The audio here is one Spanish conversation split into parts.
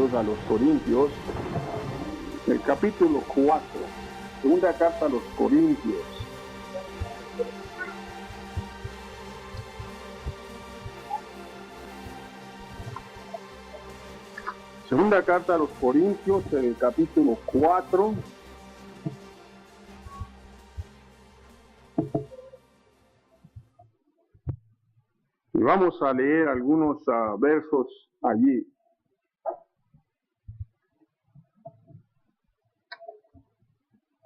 Efesios a los Corintios, el capítulo 4, segunda carta a los Corintios. Segunda carta a los Corintios, el capítulo 4. Y vamos a leer algunos versos allí.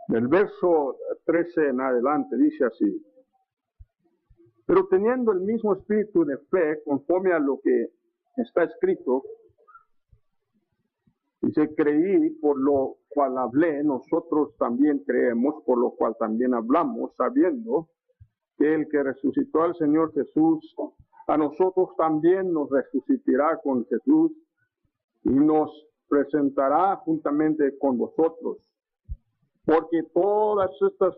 Del verso 13 en adelante dice así: pero teniendo el mismo espíritu de fe, conforme a lo que está escrito, dice, creí, por lo cual hablé, nosotros también creemos, por lo cual también hablamos, sabiendo que el que resucitó al Señor Jesús, a nosotros también nos resucitará con Jesús y nos presentará juntamente con vosotros. Porque todas estas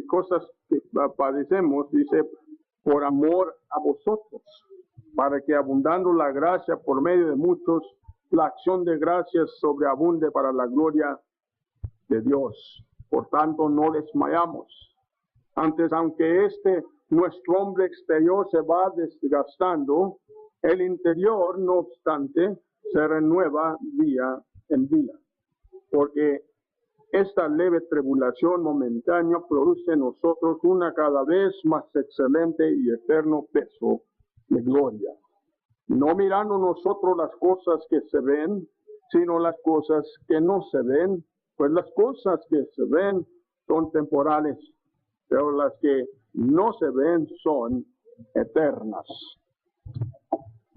cosas que padecemos, dice, por amor a vosotros, para que abundando la gracia por medio de muchos, la acción de gracias sobreabunde para la gloria de Dios. Por tanto, no desmayamos. Antes, aunque nuestro hombre exterior se va desgastando, el interior, no obstante, se renueva día en día. Porque esta leve tribulación momentánea produce en nosotros una cada vez más excelente y eterno peso de gloria. No mirando nosotros las cosas que se ven, sino las cosas que no se ven, pues las cosas que se ven son temporales, pero las que no se ven son eternas.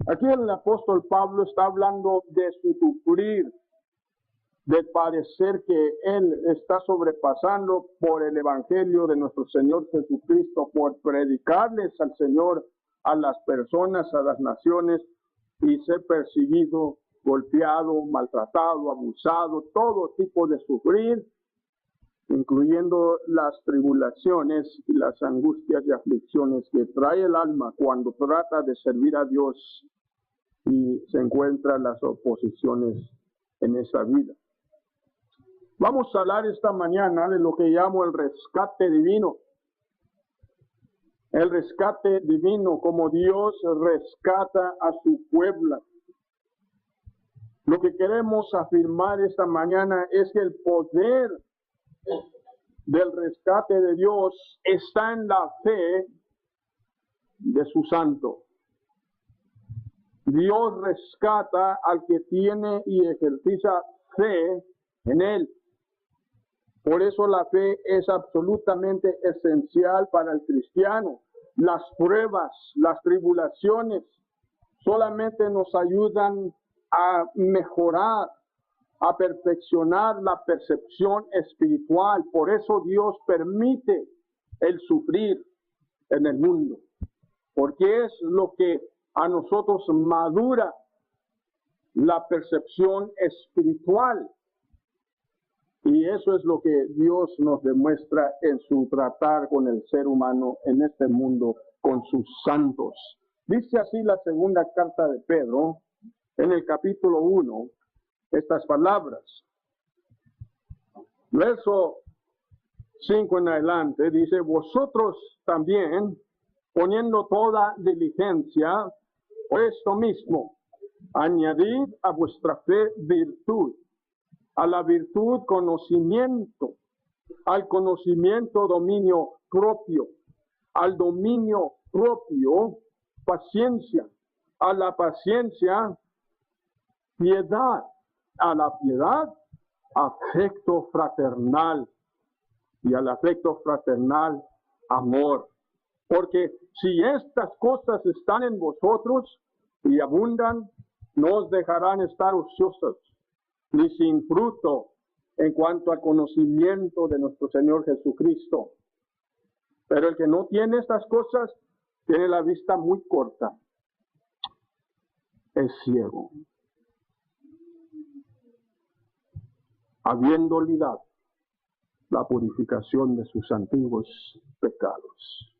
Aquí el apóstol Pablo está hablando de su sufrir, de padecer que él está sobrepasando por el evangelio de nuestro Señor Jesucristo, por predicarles al Señor a las personas, a las naciones, y ser perseguido, golpeado, maltratado, abusado, todo tipo de sufrir, incluyendo las tribulaciones y las angustias y aflicciones que trae el alma cuando trata de servir a Dios y se encuentran las oposiciones en esa vida. Vamos a hablar esta mañana de lo que llamo el rescate divino. El rescate divino, como Dios rescata a su pueblo. Lo que queremos afirmar esta mañana es que el poder del rescate de Dios está en la fe de su santo. Dios rescata al que tiene y ejercita fe en Él. Por eso la fe es absolutamente esencial para el cristiano. Las pruebas, las tribulaciones, solamente nos ayudan a mejorar, a perfeccionar la percepción espiritual. Por eso Dios permite el sufrir en el mundo, porque es lo que a nosotros madura la percepción espiritual. Y eso es lo que Dios nos demuestra en su tratar con el ser humano en este mundo, con sus santos. Dice así la segunda carta de Pedro, en el capítulo 1, estas palabras. Verso 5 en adelante, dice, vosotros también, poniendo toda diligencia, por esto mismo, añadid a vuestra fe virtud, a la virtud conocimiento, al conocimiento dominio propio, al dominio propio paciencia, a la paciencia piedad, a la piedad afecto fraternal y al afecto fraternal amor. Porque si estas cosas están en vosotros y abundan, no os dejarán estar ociosos ni sin fruto en cuanto al conocimiento de nuestro Señor Jesucristo. Pero el que no tiene estas cosas tiene la vista muy corta, es ciego, habiendo olvidado la purificación de sus antiguos pecados.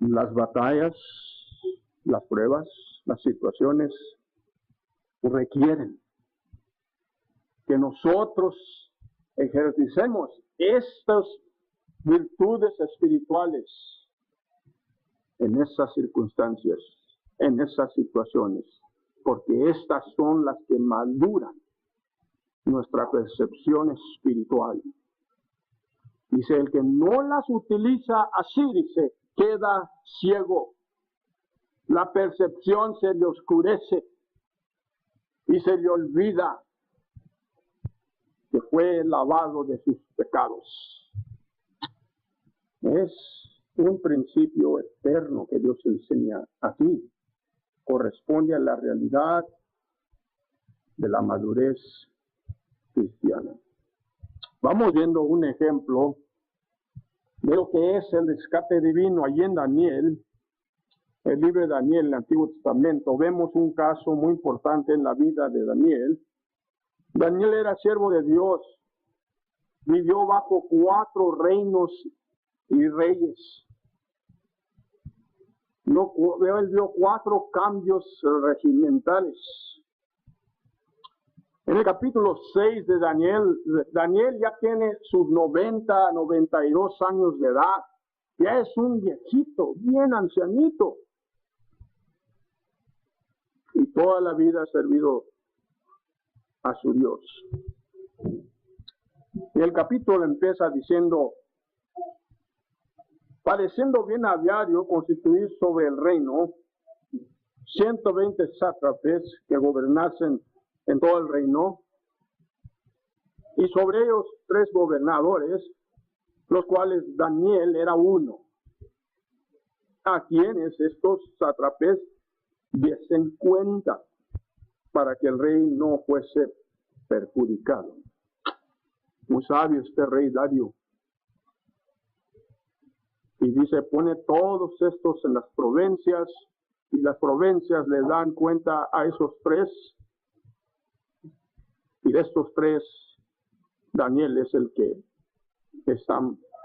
Las batallas, las pruebas, las situaciones requieren que nosotros ejercicemos estas virtudes espirituales en esas circunstancias, en esas situaciones, porque estas son las que maduran nuestra percepción espiritual. Dice, el que no las utiliza así, dice, queda ciego. La percepción se le oscurece y se le olvida que fue lavado de sus pecados. Es un principio eterno que Dios enseña aquí. Corresponde a la realidad de la madurez cristiana. Vamos viendo un ejemplo de lo que es el rescate divino. Allí en Daniel, el libro de Daniel, en el Antiguo Testamento, vemos un caso muy importante en la vida de Daniel. Daniel era siervo de Dios, vivió bajo 4 reinos y reyes. Él vio 4 cambios regimentales. En el capítulo 6 de Daniel ya tiene sus 90, 92 años de edad. Ya es un viejito, bien ancianito. Y toda la vida ha servido a su Dios. Y el capítulo empieza diciendo, pareciendo bien a diario constituir sobre el reino 120 sátrapes que gobernasen en todo el reino, y sobre ellos 3 gobernadores, los cuales Daniel era uno, a quienes estos sátrapes diesen cuenta para que el rey no fuese perjudicado. Muy sabio este rey Darío. Y dice, pone todos estos en las provincias, y las provincias le dan cuenta a esos 3. Y de estos 3, Daniel es el que está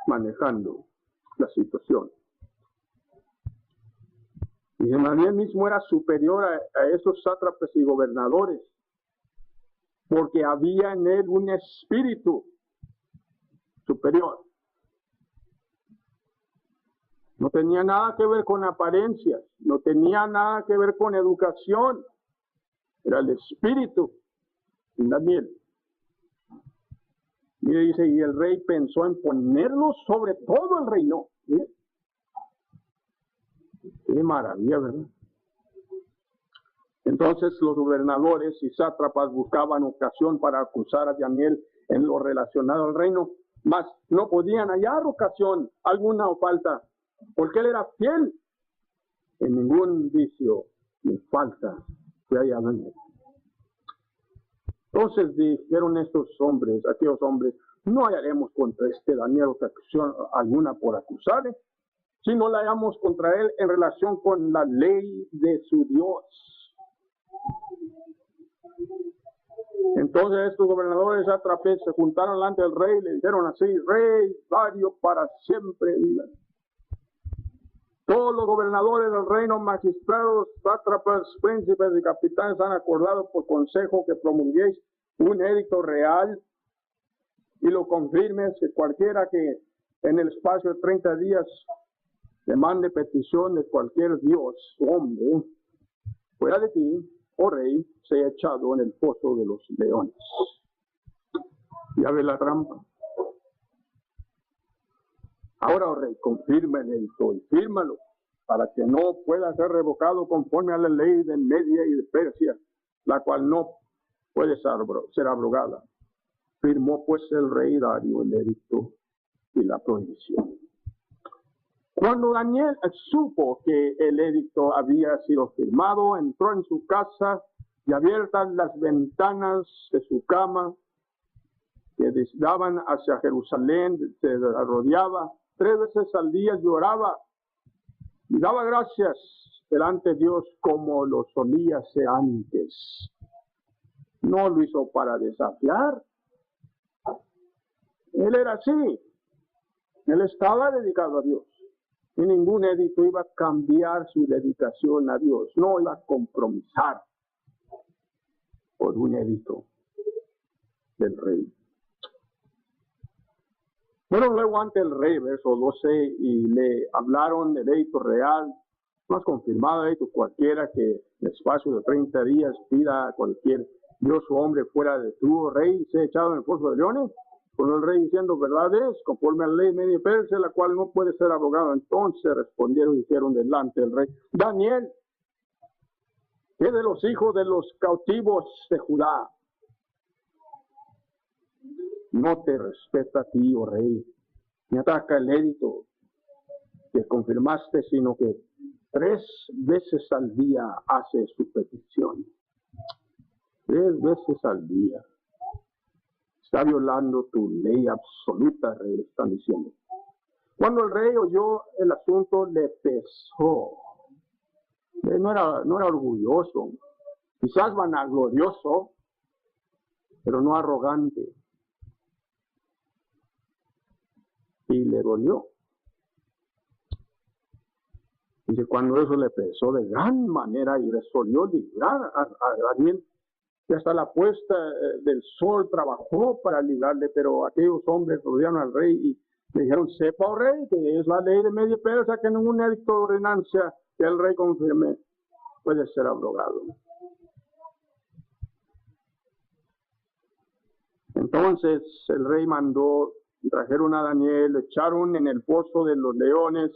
manejando la situación. Y Daniel mismo era superior a esos sátrapes y gobernadores, porque había en él un espíritu superior. No tenía nada que ver con apariencias, no tenía nada que ver con educación. Era el espíritu en Daniel. Mire, dice, y el rey pensó en ponerlo sobre todo el reino. ¿Sí? Qué maravilla, ¿verdad? Entonces los gobernadores y sátrapas buscaban ocasión para acusar a Daniel en lo relacionado al reino, mas no podían hallar ocasión alguna o falta, porque él era fiel. En ningún vicio ni falta fue hallado en él. Entonces dijeron aquellos hombres, no hallaremos contra este Daniel ocasión alguna por acusarle, sino la hallamos contra él en relación con la ley de su Dios. Entonces estos gobernadores sátrapes se juntaron delante del rey y le dijeron así, Rey Darío, para siempre viva. Todos los gobernadores del reino, magistrados, sátrapas, príncipes y capitanes han acordado por consejo que promulguéis un edicto real y lo confirmes, que cualquiera que en el espacio de 30 días demande petición de cualquier dios o hombre fuera de ti, oh rey, sea echado en el foso de los leones. Ya ve la trampa. Ahora, oh rey, confirma el edicto y fírmalo, para que no pueda ser revocado conforme a la ley de Media y de Persia, la cual no puede ser abrogada. Firmó pues el rey Darío el edicto y la prohibición. Cuando Daniel supo que el edicto había sido firmado, entró en su casa y abiertas las ventanas de su cama, que daban hacia Jerusalén, se rodeaba, 3 veces al día lloraba y daba gracias delante de Dios como lo solía hacer antes. No lo hizo para desafiar. Él era así. Él estaba dedicado a Dios. Y ningún edicto iba a cambiar su dedicación a Dios. No iba a compromisar. de un edicto del rey. Bueno, luego ante el rey, verso 12, y le hablaron del edicto real, no has confirmado edicto cualquiera que en el espacio de 30 días pida a cualquier Dios o hombre fuera de tu rey y sea echado en el foso de leones. Con el rey diciendo, verdad es, conforme a la ley medio persa, la cual no puede ser abrogada. Entonces respondieron y dijeron delante del rey, Daniel, que de los hijos de los cautivos de Judá, no te respeta a ti, oh rey, ni ataca el edicto que confirmaste, sino que 3 veces al día hace su petición. 3 veces al día. Está violando tu ley absoluta, rey, están diciendo. Cuando el rey oyó el asunto, le pesó. No era orgulloso, quizás vanaglorioso, pero no arrogante. Y le dolió. Dice, cuando eso le pesó de gran manera y resolvió librar a Daniel, y hasta la puesta del sol trabajó para librarle, pero aquellos hombres rodearon al rey y le dijeron, sepa, oh rey, que es la ley de medio persa que ningún edicto o ordenanza que el rey confirme puede ser abrogado. Entonces el rey mandó, trajeron a Daniel, lo echaron en el foso de los leones,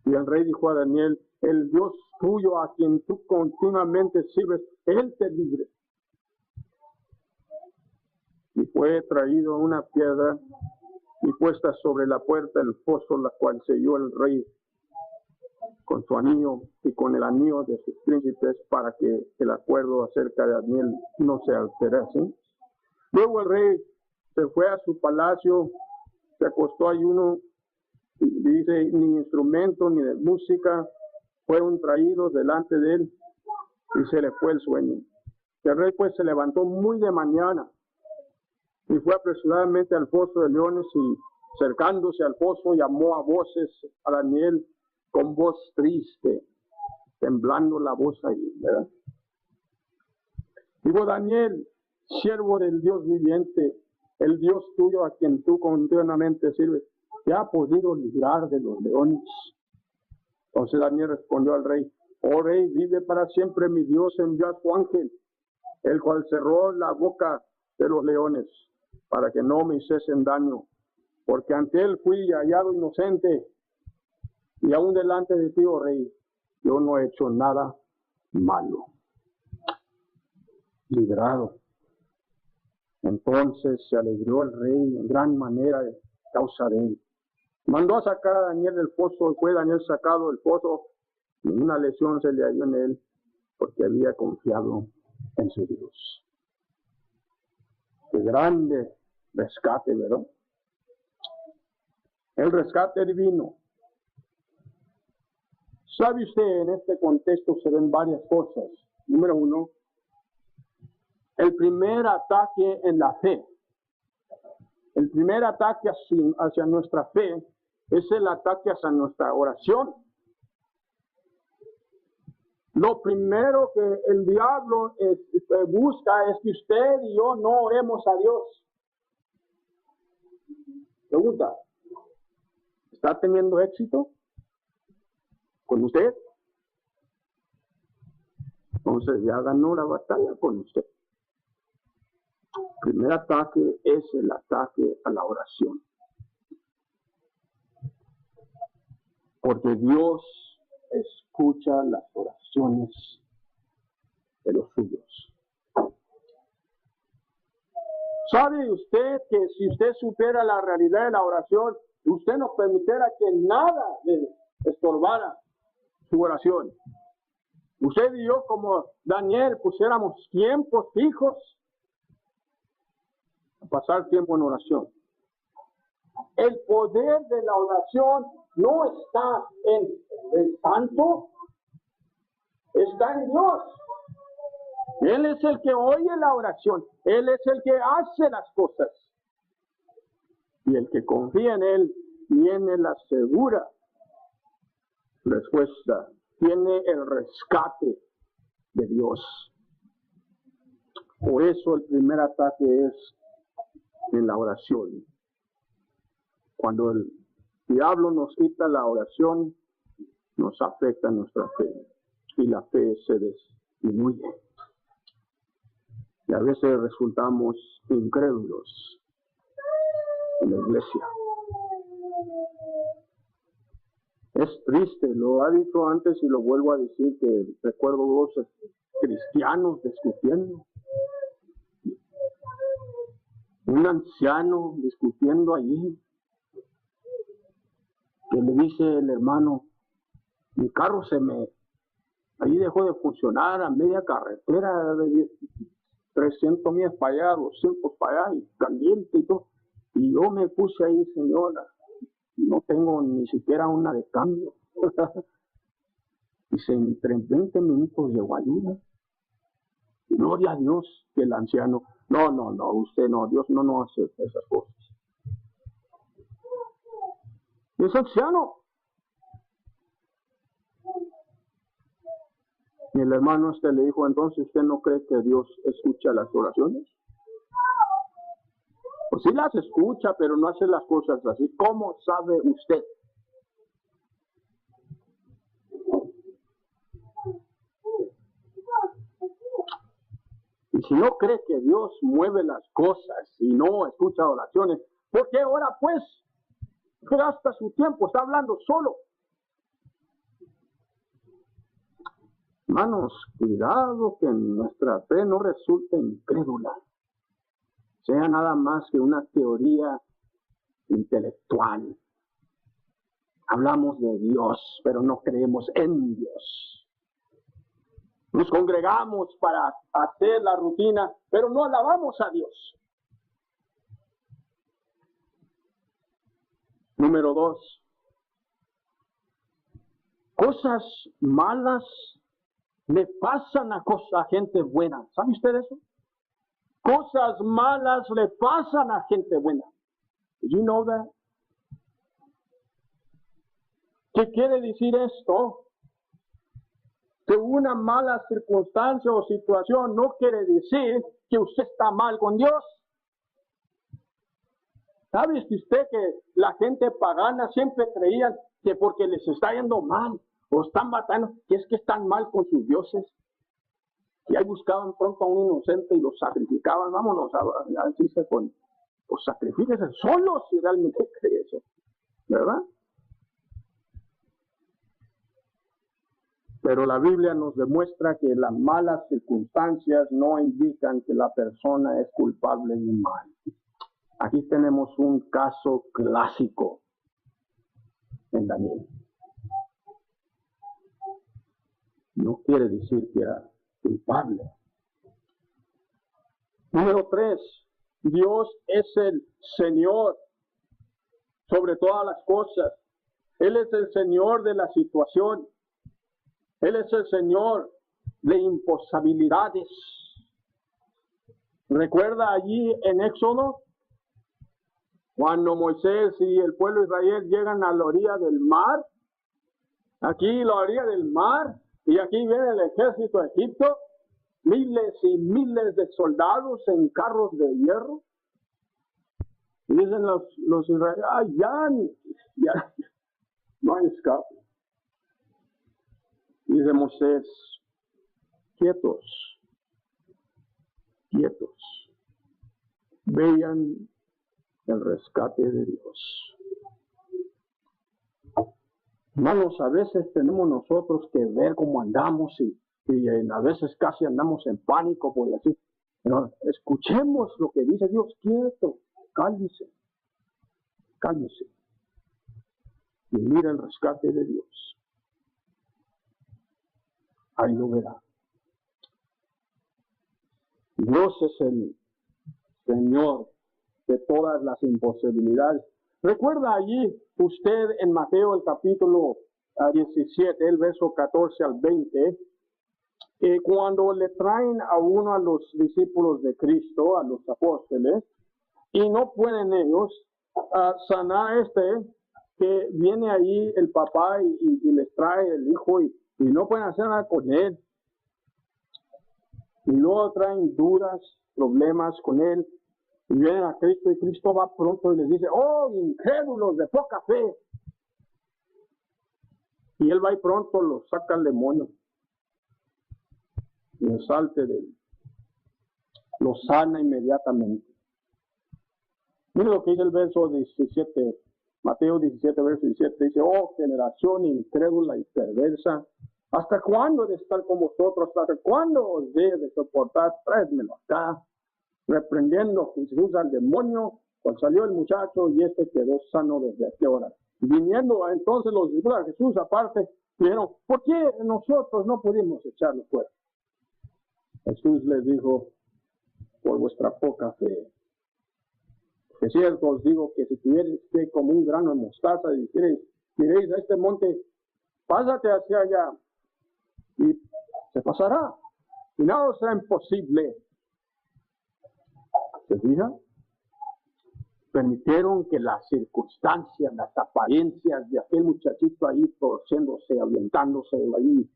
y el rey dijo a Daniel, el Dios tuyo a quien tú continuamente sirves, él te libre. Y fue traído una piedra y puesta sobre la puerta del foso, la cual selló el rey con su anillo y con el anillo de sus príncipes, para que el acuerdo acerca de Daniel no se alterase. Luego el rey se fue a su palacio, se acostó ayuno, y dice, ni instrumento ni de música fueron traídos delante de él, y se le fue el sueño. El rey pues se levantó muy de mañana y fue apresuradamente al foso de leones, y cercándose al foso llamó a voces a Daniel con voz triste, temblando la voz ahí, ¿verdad? Digo, Daniel, siervo del Dios viviente, el Dios tuyo a quien tú continuamente sirves, ¿te ha podido librar de los leones? Entonces Daniel respondió al rey, oh rey, vive para siempre mi Dios, envió a su ángel, el cual cerró la boca de los leones, para que no me hiciesen daño, porque ante él fui hallado inocente, y aún delante de ti, oh rey, yo no he hecho nada malo. Librado. Entonces se alegró el rey en gran manera a causa de él. Mandó a sacar a Daniel del foso, y fue Daniel sacado del foso, ninguna lesión se le halló en él, porque había confiado en su Dios. Qué grande rescate, ¿verdad? El rescate divino. ¿Sabe usted? En este contexto se ven varias cosas. Número 1, el primer ataque en la fe. El primer ataque hacia nuestra fe es el ataque hacia nuestra oración. Lo primero que el diablo busca es que usted y yo no oremos a Dios. Pregunta, ¿está teniendo éxito con usted? Entonces ya ganó la batalla con usted. El primer ataque es el ataque a la oración. Porque Dios escucha las oraciones de los suyos. ¿Sabe usted que si usted supiera la realidad de la oración, usted no permitiera que nada le estorbara su oración? Usted y yo, como Daniel, pusiéramos tiempos fijos a pasar tiempo en oración. El poder de la oración no está en el santo, está en Dios. Él es el que oye la oración, Él es el que hace las cosas. Y el que confía en Él tiene la segura respuesta, tiene el rescate de Dios. Por eso el primer ataque es en la oración. Cuando el diablo nos quita la oración, nos afecta nuestra fe y la fe se disminuye. Y a veces resultamos incrédulos en la iglesia. Es triste, lo ha dicho antes y lo vuelvo a decir, que recuerdo dos cristianos discutiendo. Un anciano discutiendo allí, que le dice el hermano, mi carro ahí dejó de funcionar a media carretera, de 300 millas para allá, 200 para allá, y caliente y todo. Y yo me puse ahí, señora, no tengo ni siquiera una de cambio. Dice, entre 20 minutos llegó ayuda. Gloria a Dios, que el anciano, no, usted no, Dios no hace esas cosas. Es anciano. Y el hermano le dijo, entonces, ¿usted no cree que Dios escucha las oraciones? Pues sí las escucha, pero no hace las cosas así. ¿Cómo sabe usted? Y si no cree que Dios mueve las cosas y no escucha oraciones, ¿por qué ahora pues gasta su tiempo? Está hablando solo. Hermanos, cuidado que nuestra fe no resulte incrédula, sea nada más que una teoría intelectual. Hablamos de Dios, pero no creemos en Dios. Nos congregamos para hacer la rutina, pero no alabamos a Dios. Número 2. Cosas malas le pasan a gente buena. ¿Sabe usted eso? Cosas malas le pasan a gente buena. Did you know that? ¿Qué quiere decir esto? Que una mala circunstancia o situación no quiere decir que usted está mal con Dios. ¿Sabe usted que la gente pagana siempre creía que porque les está yendo mal o están matando, que es que están mal con sus dioses? Y ahí buscaban pronto a un inocente y lo sacrificaban. Vámonos a decirse con, pues sacrifíquese solo si realmente cree eso, ¿verdad? Pero la Biblia nos demuestra que las malas circunstancias no indican que la persona es culpable de mal. Aquí tenemos un caso clásico en Daniel. No quiere decir que era culpable. Número 3. Dios es el Señor sobre todas las cosas. Él es el Señor de la situación. Él es el Señor de imposibilidades. ¿Recuerda allí en Éxodo? Cuando Moisés y el pueblo de Israel llegan a la orilla del mar. Aquí la orilla del mar. Y aquí viene el ejército de Egipto. Miles y miles de soldados en carros de hierro. Y dicen los israelíes, ya, no hay escape. Y dice Moisés, quietos. Vean el rescate de Dios. Hermanos, a veces tenemos nosotros que ver cómo andamos y a veces casi andamos en pánico por así. Pero escuchemos lo que dice Dios, quieto, cálmese. Y mira el rescate de Dios. Ahí lo verá. Dios es el Señor de todas las imposibilidades. Recuerda allí usted en Mateo el capítulo 17, el verso 14 al 20, cuando le traen a uno a los discípulos de Cristo, a los apóstoles, y no pueden ellos sanar que viene ahí el papá y les trae el hijo y no pueden hacer nada con él. y luego traen dudas, problemas con él, y vienen a Cristo, y Cristo va pronto y les dice, oh, incrédulos de poca fe. Y él va y pronto los saca al demonio, y los salte de él, lo sana inmediatamente. Mire lo que dice el verso 17, Mateo 17, verso 17, dice, oh, generación incrédula y perversa, ¿hasta cuándo he de estar con vosotros? ¿Hasta cuándo os he de soportar? Tráedmelo acá. Reprendiendo Jesús al demonio, cuando salió el muchacho y este quedó sano desde aquella hora. Viniendo entonces los discípulos a Jesús aparte, dijeron, ¿por qué nosotros no pudimos echarlo fuera? Jesús les dijo, por vuestra poca fe. De cierto os digo que si tuvierais fe como un grano de mostaza y diréis a este monte, pásate hacia allá, y se pasará, y nada os será imposible. ¿Se fija? Permitieron que las circunstancias, las apariencias de aquel muchachito ahí torciéndose, avientándose ahí,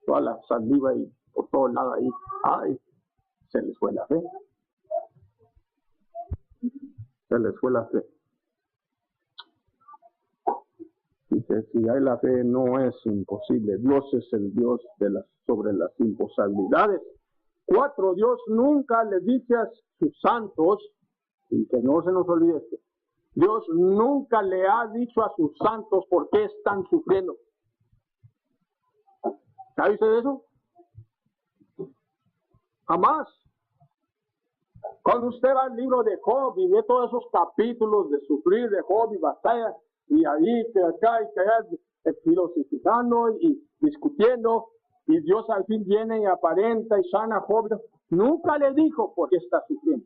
toda la saliva y por todo lado ahí, ay, se les fue la fe. Se les fue la fe. Dice, si hay la fe no es imposible. Dios es el Dios sobre las imposibilidades. 4, Dios nunca le dice a sus santos, y que no se nos olvide esto, Dios nunca le ha dicho a sus santos por qué están sufriendo. ¿Sabe usted eso? Jamás. Cuando usted va al libro de Job y ve todos esos capítulos de sufrir de Job y batalla, y ahí, que acá y que allá, filosofando y discutiendo, y Dios al fin viene y aparenta y sana a Job, nunca le dijo por qué está sufriendo.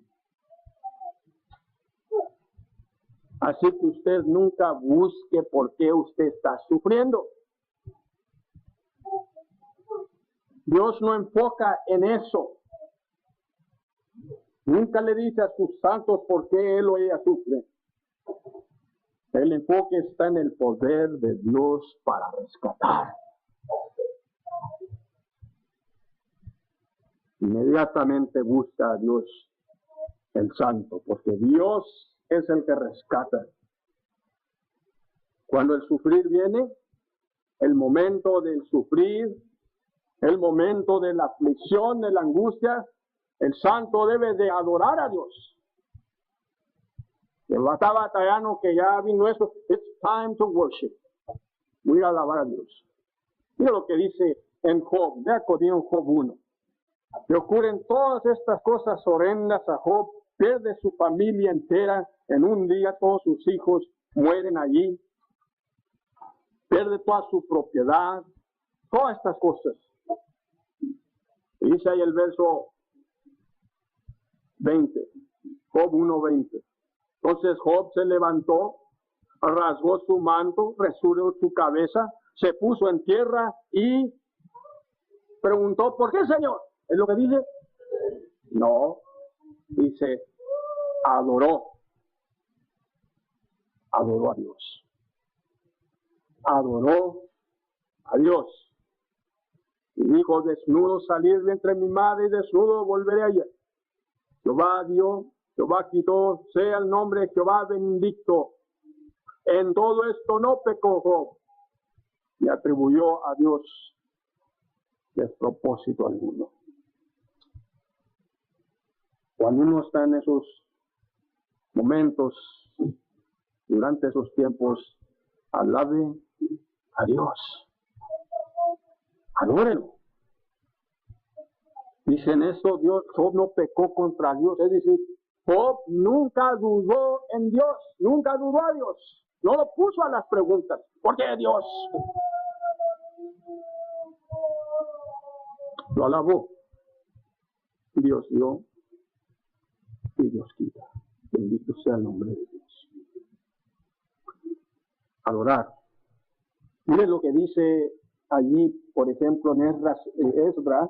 Así que usted nunca busque por qué usted está sufriendo. Dios no enfoca en eso. Nunca le dice a sus santos por qué él o ella sufre. El enfoque está en el poder de Dios para rescatar. Inmediatamente busca a Dios el santo, porque Dios es el que rescata. Cuando el sufrir viene, el momento del sufrir, el momento de la aflicción, de la angustia, el santo debe de adorar a Dios. El está batallando que ya vino eso. It's time to worship. Voy a alabar a Dios. Mira lo que dice en Job. Vea en Job 1. Le ocurren todas estas cosas horrendas a Job. Pierde su familia entera. En un día todos sus hijos mueren allí. Pierde toda su propiedad. Todas estas cosas. Y dice ahí el verso 20. Job 1:20. Entonces Job se levantó, rasgó su manto, resurgió su cabeza, se puso en tierra y preguntó, ¿por qué, Señor? ¿Es lo que dice? No, dice, adoró a Dios. Adoró a Dios. Y dijo, desnudo salir de entre mi madre y desnudo volveré allá. Jehová dio, Jehová quitó, sea el nombre de Jehová bendito. En todo esto no pecó Job, y atribuyó a Dios despropósito alguno. Cuando uno está en esos momentos, durante esos tiempos, alabe a Dios. Adórelo. Dicen eso, Job no pecó contra Dios, es decir, Job nunca dudó en Dios, nunca dudó a Dios, no lo puso a las preguntas, ¿por qué Dios? Lo alabó. Dios dio y Dios quita. Bendito sea el nombre de Dios. Adorar. Miren lo que dice allí, por ejemplo, en Esdras,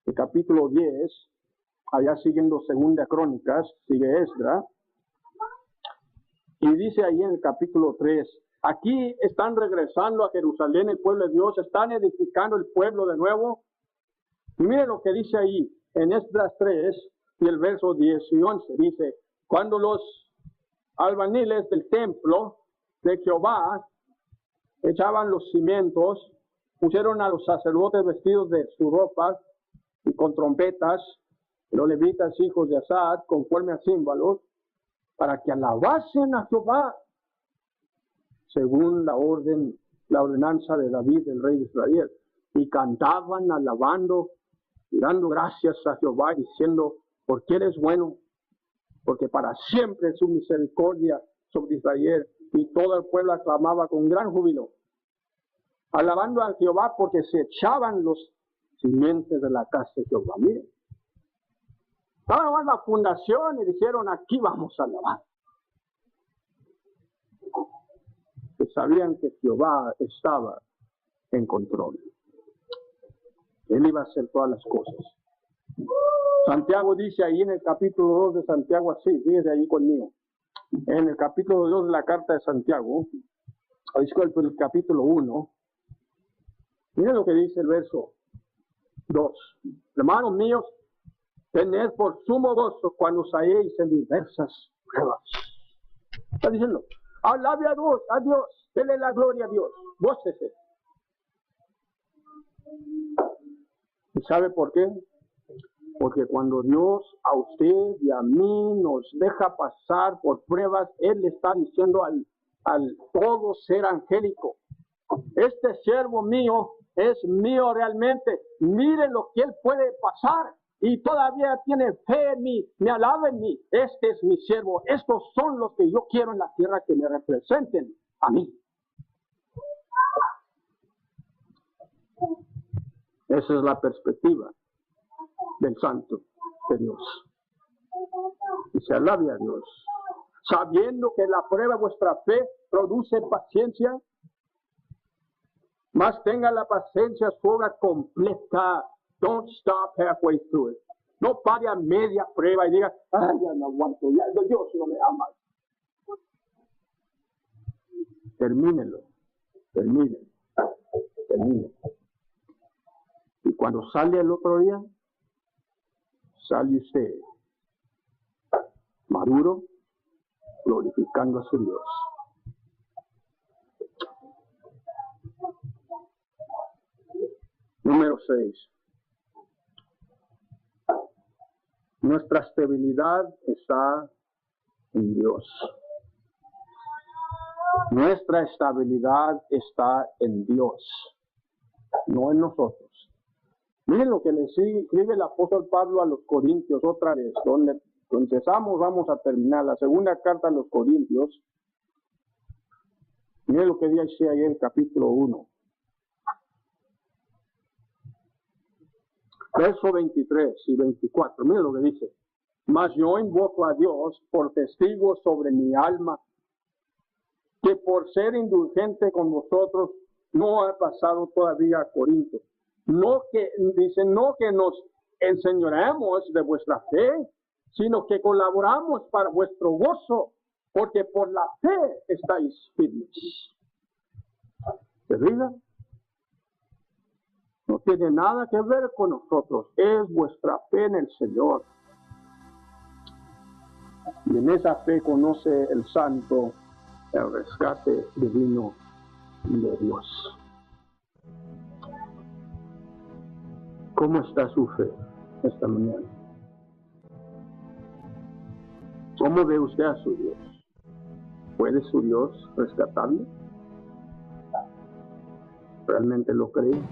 el capítulo 10, allá siguiendo Segunda Crónicas, sigue Esdras, y dice ahí en el capítulo 3, aquí están regresando a Jerusalén el pueblo de Dios, están edificando el pueblo de nuevo, y miren lo que dice ahí, en Esdras 3 y el verso 10 y 11, dice, cuando los albañiles del templo de Jehová echaban los cimientos, pusieron a los sacerdotes vestidos de su ropa y con trompetas, los levitas hijos de Asad, conforme a címbalos, para que alabasen a Jehová, según la ordenanza de David, el rey de Israel. Y cantaban, alabando, y dando gracias a Jehová, diciendo, porque eres bueno, porque para siempre es su misericordia sobre Israel. Y todo el pueblo aclamaba con gran júbilo, alabando a Jehová, porque se echaban los cimientos de la casa de Jehová. Miren, estaban la fundación y dijeron, aquí vamos a alabar. Que sabían que Jehová estaba en control. Él iba a hacer todas las cosas. Santiago dice ahí en el capítulo 2 de Santiago, así, fíjese ahí conmigo. En el capítulo 2 de la carta de Santiago, disculpe, el capítulo 1, miren lo que dice el verso 2. Hermanos míos, tened por sumo gozo cuando os halléis en diversas pruebas. Está diciendo, alabe a Dios, denle la gloria a Dios, gócese. ¿Y sabe por qué? Porque cuando Dios a usted y a mí nos deja pasar por pruebas, Él le está diciendo al todo ser angélico, este siervo mío es mío realmente, miren lo que Él puede pasar y todavía tiene fe en mí, me alaba en mí, este es mi siervo, estos son los que yo quiero en la tierra que me representen a mí. Esa es la perspectiva del santo de Dios. Y se alabe a Dios, sabiendo que la prueba de vuestra fe produce paciencia, mas tenga la paciencia su obra completa. Don't stop halfway through it. No pare a media prueba y diga, ay, ya no aguanto, ya Dios no me ama. Termínelo, termine. Y cuando sale el otro día, sale usted maduro, glorificando a su Dios. Número 6. Nuestra estabilidad está en Dios. Nuestra estabilidad está en Dios, no en nosotros. Miren lo que le escribe el apóstol Pablo a los Corintios otra vez, donde empezamos, vamos a terminar, la segunda carta a los Corintios. Miren lo que dice ahí en el capítulo 1. Verso 23 y 24, miren lo que dice. Mas yo invoco a Dios por testigo sobre mi alma, que por ser indulgente con vosotros no ha pasado todavía a Corinto. No que, dice, no que nos enseñoremos de vuestra fe, sino que colaboramos para vuestro gozo, porque por la fe estáis firmes. ¿Se fijan? No tiene nada que ver con nosotros, es vuestra fe en el Señor. Y en esa fe conoce el santo el rescate divino de Dios. ¿Cómo está su fe esta mañana? ¿Cómo ve usted a su Dios? ¿Puede su Dios rescatarlo? ¿Realmente lo cree?